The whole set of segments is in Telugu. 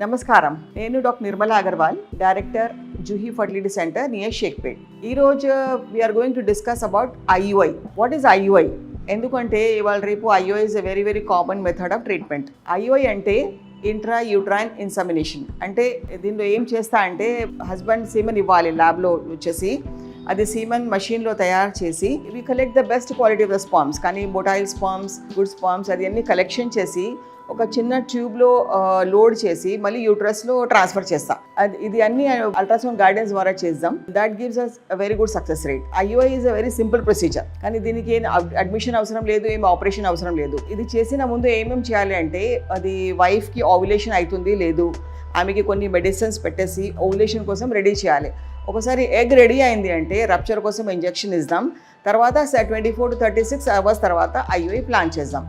నమస్కారం, నేను doctor Nirmala Agarwal, director Juhi fertility centre near Shaikpet. ఈరోజు we are going to discuss about IUI. What is IUI? ఎందుకంటే ఇవాళ రేపు IUI is a very very common method of treatment. IUI అంటే ఇంట్రా యూట్రైన్ ఇన్సమినేషన్. అంటే దీనిలో ఏం చేస్తా అంటే హస్బెండ్ సీమన్ ఇవ్వాలి ల్యాబ్లో వచ్చేసి, అది సీమన్ మషీన్లో తయారు చేసి we collect the best quality of the spams, కానీ బొటైల్ స్పామ్స్, గుడ్ స్పామ్స్ అది అన్నీ కలెక్షన్ చేసి ఒక చిన్న ట్యూబ్లో లోడ్ చేసి మళ్ళీ యూట్రస్లో ట్రాన్స్ఫర్ చేస్తాం. ఇది అన్ని అల్ట్రాసౌండ్ గైడెన్స్ ద్వారా చేద్దాం. That gives us a very good success rate. IUI is a very simple procedure, కానీ దీనికి ఏం అడ్మిషన్ అవసరం లేదు, ఏం ఆపరేషన్ అవసరం లేదు. ఇది చేసిన ముందు ఏమేమి చేయాలి అంటే, అది వైఫ్కి ఓవ్యులేషన్ అవుతుంది లేదు, ఆమెకి కొన్ని మెడిసిన్స్ పెట్టేసి ఓవ్యులేషన్ కోసం రెడీ చేయాలి. ఒకసారి ఎగ్ రెడీ అయింది అంటే రప్చర్ కోసం ఇంజెక్షన్ ఇద్దాం. తర్వాత 24 to 36 hours తర్వాత ఐయుఐ ప్లాన్ చేద్దాం.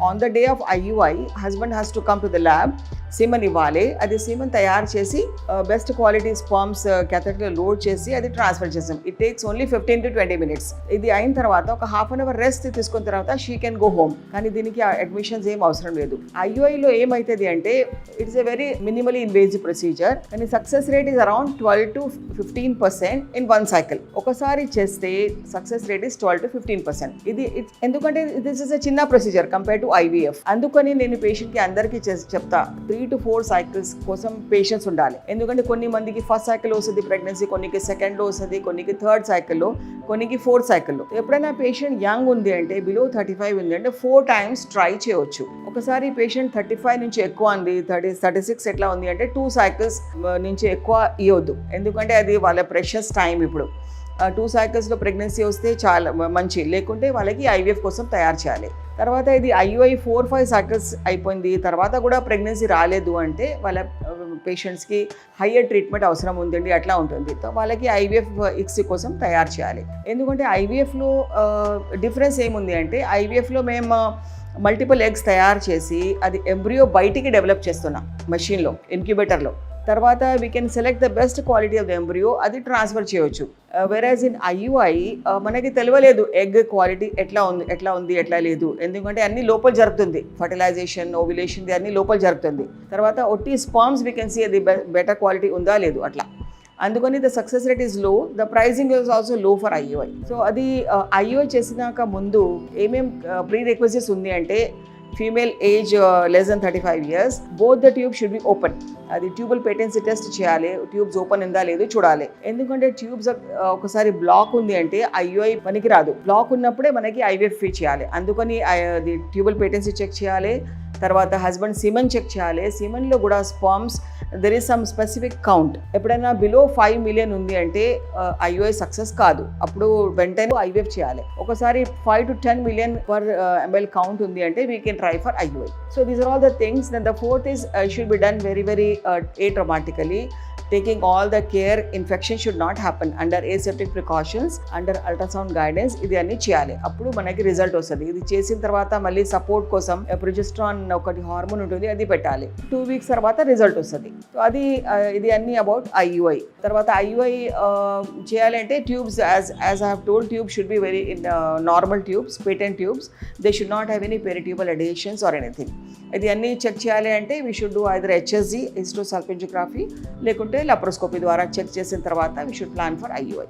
On the day of IUI husband has to come to the lab, semen ఇవ్వాలి. అది సీమన్ తయారు చేసి బెస్ట్ క్వాలిటీ స్పామ్స్ క్యాథెటర్లో లోడ్ చేసి అది ట్రాన్స్ఫర్ చేస్తాం. It takes only 15 to 20 minutes. ఇది అయిన తర్వాత ఒక హాఫ్ అన్ అవర్ రెస్ట్ తీసుకున్న తర్వాత షీ కెన్ గో హోమ్. కానీ దీనికి అడ్మిషన్స్ ఏం అవసరం లేదు. ఐయుఐలో ఏమవుతుంది అంటే it's a very minimally invasive procedure, కానీ success rate is around 12 to 15% in one cycle. ఒకసారి చేస్తే సక్సెస్ రేట్ ఈస్ 12 to 15%. ఇది ఎందుకంటే దిస్ ఇస్ ఎ చిన్న ప్రొసీజర్ కంపేర్ టు ఐవీఎఫ్. అందుకని నేను పేషెంట్కి అందరికీ చెప్తా 3 to 4 cycles కోసం పేషెన్స్ ఉండాలి. ఎందుకంటే కొన్ని మందికి ఫస్ట్ సైకిల్ వస్తుంది ప్రెగ్నెన్సీ, కొన్నికి సెకండ్లో వస్తుంది, కొన్నికి థర్డ్ సైకిల్లో, కొన్నికి ఫోర్త్ సైకిల్లో. ఎప్పుడైనా పేషెంట్ యంగ్ ఉంది అంటే బిలో 35 ఉంది అంటే 4 times ట్రై చేయవచ్చు. ఒకసారి పేషెంట్ 35 నుంచి ఎక్కువ ఉంది, 36 ఎట్లా ఉంది అంటే 2 cycles నుంచి ఎక్కువ ఇవ్వద్దు. ఎందుకంటే అది వాళ్ళ ప్రెషస్ టైం. ఇప్పుడు 2 cyclesలో ప్రెగ్నెన్సీ వస్తే చాలా మంచి, లేకుంటే వాళ్ళకి ఐవీఎఫ్ కోసం తయారు చేయాలి. తర్వాత ఇది ఐయుఐ 4-5 cycles అయిపోయింది, తర్వాత కూడా ప్రెగ్నెన్సీ రాలేదు అంటే వాళ్ళ పేషెంట్స్కి హయ్యర్ ట్రీట్మెంట్ అవసరం ఉందండి, అట్లా ఉంటుంది. వాళ్ళకి ఐవీఎఫ్ ఇక్సీ కోసం తయారు చేయాలి. ఎందుకంటే ఐవీఎఫ్లో డిఫరెన్స్ ఏముంది అంటే, ఐవీఎఫ్లో మేము మల్టిపుల్ ఎగ్స్ తయారు చేసి అది ఎంబ్రియో బయటికి డెవలప్ చేస్తున్నాం మషీన్లో, ఇంక్యుబేటర్లో. తర్వాత we can select the best quality of the embryo, అది ట్రాన్స్ఫర్ చేయవచ్చు. వెరాజ్ ఇన్ ఐయుఐ మనకి తెలియలేదు ఎగ్ క్వాలిటీ ఎట్లా ఉంది ఎట్లా లేదు, ఎందుకంటే అన్ని లోపల జరుగుతుంది. ఫర్టిలైజేషన్, ఓవ్యులేషన్ అన్ని లోపల జరుగుతుంది. తర్వాత ఒట్టి స్పామ్స్ వీ కెన్ సీ అది బెటర్ క్వాలిటీ ఉందా లేదు అట్లా. అందుకని the success rate is low, the pricing is also low for IUI. So అది ఐయుఐ చేసినాక ముందు ఏమేం ప్రీ రిక్వెజిట్స్ ఉంది అంటే, female age less than 35 years, both the tube should be open. అది ట్యూబల్ పేటెన్సీ టెస్ట్ చేయాలి, ట్యూబ్స్ ఓపెన్ ఉందా లేదు చూడాలి. ఎందుకంటే ట్యూబ్స్ ఒకసారి బ్లాక్ ఉంది అంటే ఐయుఐ పనికి రాదు. బ్లాక్ ఉన్నప్పుడే మనకి ఐవీఎఫ్ చేయాలి. అందుకని అది ట్యూబల్ పేటెన్సీ చెక్ చేయాలి. తర్వాత హస్బెండ్ సిమన్ చెక్ చేయాలి. సిమన్లో కూడా spams there is some specific count. ఎప్పుడైనా బిలో 5 million ఉంది అంటే ఐయుఐ సక్సెస్ కాదు, అప్పుడు వెంటనే ఐవీఎఫ్ చేయాలి. ఒకసారి 5 to 10 million per ml count ఉంది అంటే we can try for IUI. So these are all the things. Then the fourth is should be done very very atraumatically, taking all the care. Infection should not happen, under aseptic precautions, under ultrasound guidance. ఇది అన్ని చేయాలి, అప్పుడు మనకి రిజల్ట్ వస్తుంది. ఇది చేసిన తర్వాత మళ్ళీ సపోర్ట్ కోసం ప్రొజెస్ట్రాన్ ఒకటి హార్మోన్ ఉంటుంది, అది పెట్టాలి. 2 weeks తర్వాత రిజల్ట్ వస్తుంది. సో అది ఇది అన్ని అబౌట్ ఐయుఐ. తర్వాత ఐయుఐ చేయాలంటే tubes, as I have told, tube should be very normal tubes, patent tubes. They should not have any peritubal adhesions or anything. ఇది అన్ని చెక్ చేయాలి అంటే we should do either HSG, hysterosalpingography, లేకుంటే లాప్రోస్కోపీ ద్వారా చెక్ చేసిన తర్వాత we should plan for IUI.